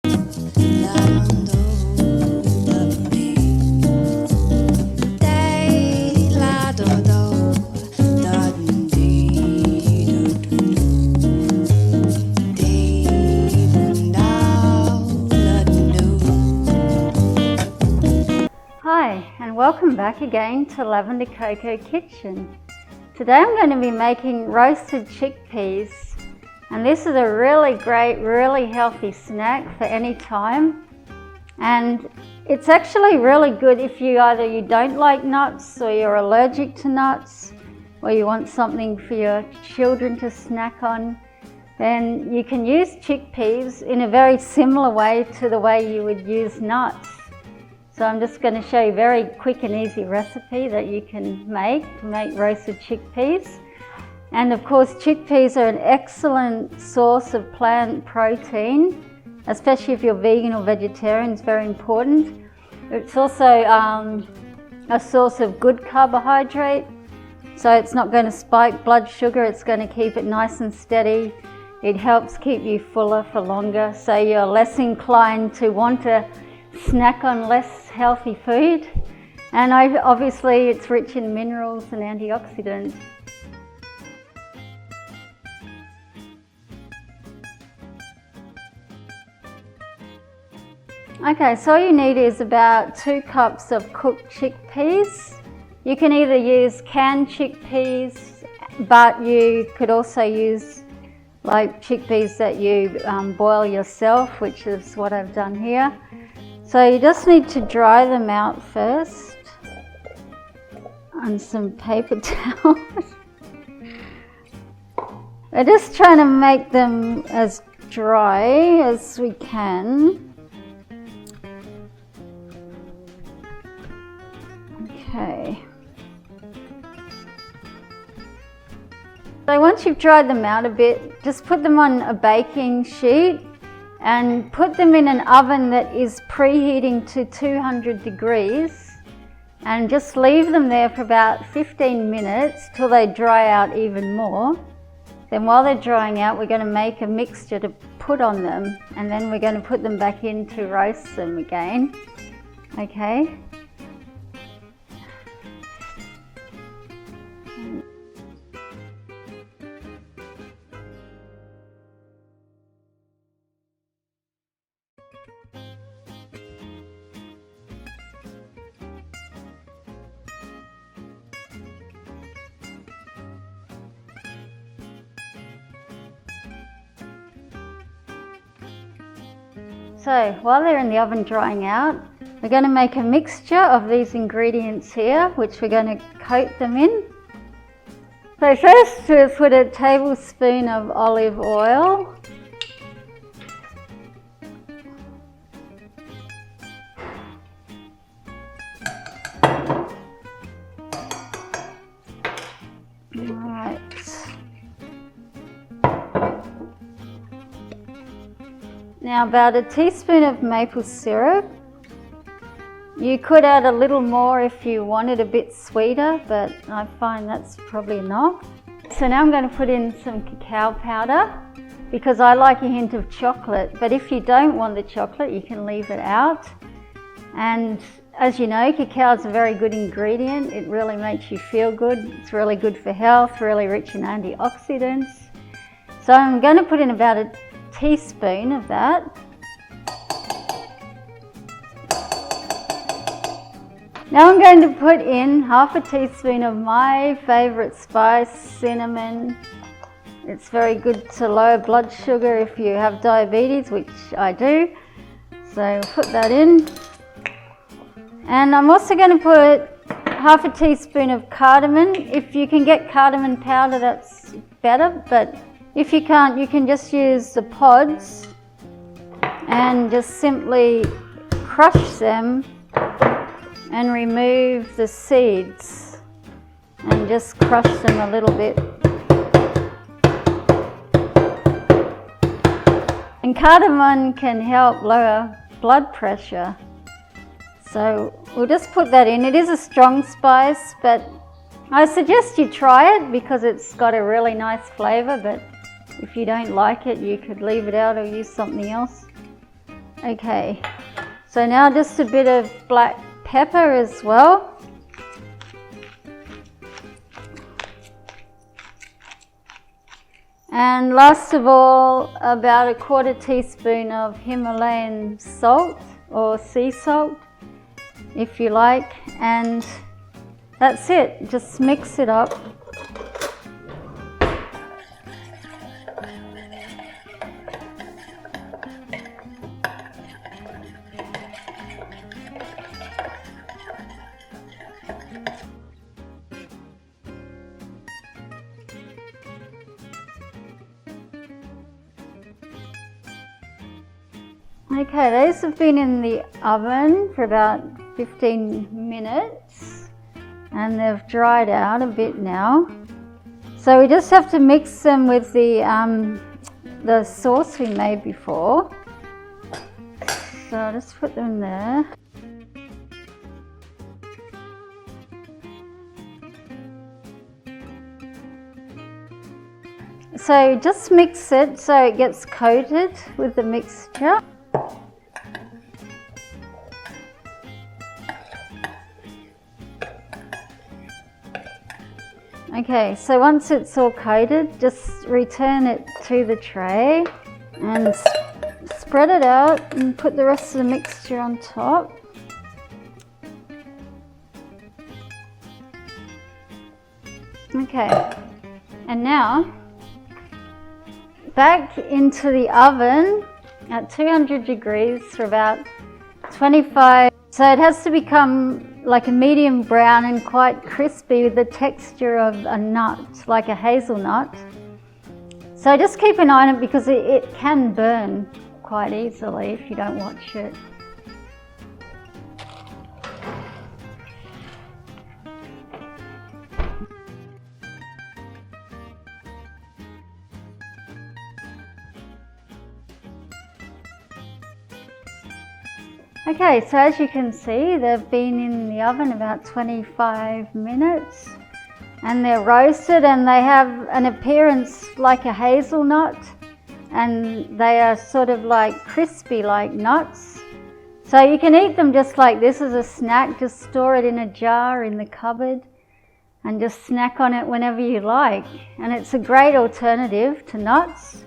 Hi, and welcome back again to Lavender Coco Kitchen. Today I'm going to be making roasted chickpeas, and this is a really great, really healthy snack for any time. And it's actually really good if you don't like nuts, or you're allergic to nuts, or you want something for your children to snack on. Then you can use chickpeas in a very similar way to the way you would use nuts. So I'm just going to show you a very quick and easy recipe that you can make to make roasted chickpeas. And of course, chickpeas are an excellent source of plant protein, especially if you're vegan or vegetarian. It's very important. It's also a source of good carbohydrate, so it's not going to spike blood sugar. It's going to keep it nice and steady. It helps keep you fuller for longer, so you're less inclined to want to snack on less healthy food. And obviously it's rich in minerals and antioxidants. Okay, so all you need is about 2 cups of cooked chickpeas. You can either use canned chickpeas, but you could also use like chickpeas that you boil yourself, which is what I've done here. So you just need to dry them out first on some paper towels. We're just trying to make them as dry as we can. Okay. So once you've dried them out a bit, just put them on a baking sheet and put them in an oven that is preheating to 200 degrees, and just leave them there for about 15 minutes till they dry out even more. Then while they're drying out, we're going to make a mixture to put on them, and then we're going to put them back in to roast them again. Okay. So while they're in the oven drying out, we're going to make a mixture of these ingredients here, which we're going to coat them in. So first we'll put a tablespoon of olive oil. Right. Now about a teaspoon of maple syrup. You could add a little more if you wanted a bit sweeter, but I find that's probably enough. So now I'm going to put in some cacao powder, because I like a hint of chocolate, but if you don't want the chocolate, you can leave it out. And as you know, cacao is a very good ingredient. It really makes you feel good. It's really good for health, really rich in antioxidants. So I'm going to put in about a teaspoon of that. Now I'm going to put in half a teaspoon of my favourite spice, cinnamon. It's very good to lower blood sugar if you have diabetes, which I do. So put that in. And I'm also going to put half a teaspoon of cardamom. If you can get cardamom powder, that's better, but if you can't, you can just use the pods and just simply crush them and remove the seeds and just crush them a little bit. And cardamom can help lower blood pressure. So we'll just put that in. It is a strong spice, but I suggest you try it because it's got a really nice flavour, but if you don't like it, you could leave it out or use something else. Okay, so now just a bit of black pepper as well. And last of all, about a 1/4 teaspoon of Himalayan salt or sea salt, if you like, and that's it. Just mix it up. Okay, these have been in the oven for about 15 minutes and they've dried out a bit now. So we just have to mix them with the sauce we made before. So I'll just put them there. So just mix it so it gets coated with the mixture. Okay, so once it's all coated, just return it to the tray and spread it out and put the rest of the mixture on top. Okay, and now back into the oven at 200 degrees for about 25. So it has to become like a medium brown and quite crispy with the texture of a nut, like a hazelnut. So just keep an eye on it because it can burn quite easily if you don't watch it. Okay, so as you can see, they've been in the oven about 25 minutes and they're roasted and they have an appearance like a hazelnut and they are sort of like crispy like nuts. So you can eat them just like this as a snack, just store it in a jar in the cupboard and just snack on it whenever you like. And it's a great alternative to nuts.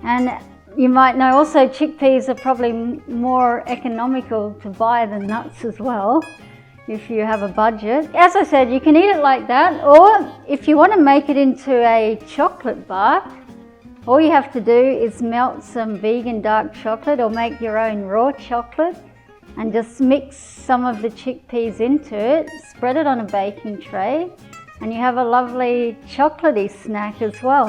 And you might know also chickpeas are probably more economical to buy than nuts as well, if you have a budget. As I said, you can eat it like that, or if you want to make it into a chocolate bar, all you have to do is melt some vegan dark chocolate or make your own raw chocolate and just mix some of the chickpeas into it, spread it on a baking tray, and you have a lovely chocolatey snack as well.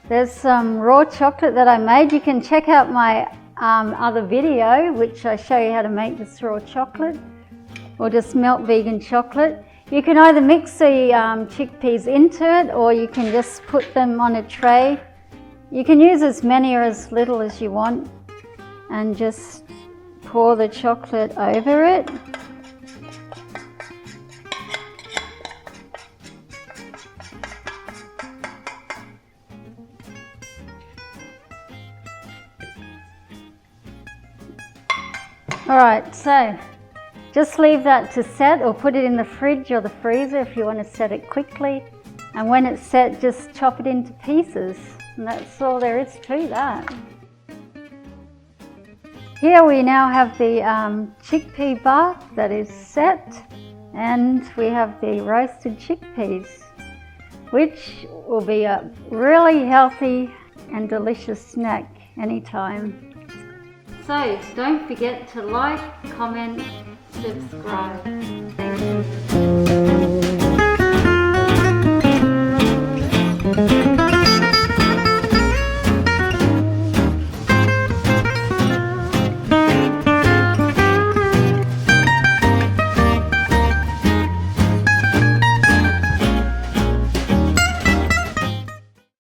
There's some raw chocolate that I made. You can check out my other video, which I show you how to make this raw chocolate, or just melt vegan chocolate. You can either mix the chickpeas into it, or you can just put them on a tray. You can use as many or as little as you want, and just pour the chocolate over it. Alright, so just leave that to set or put it in the fridge or the freezer if you want to set it quickly. And when it's set, just chop it into pieces. And that's all there is to that. Here we now have the chickpea bar that is set, and we have the roasted chickpeas, which will be a really healthy and delicious snack anytime. So don't forget to like, comment, subscribe. Thank you.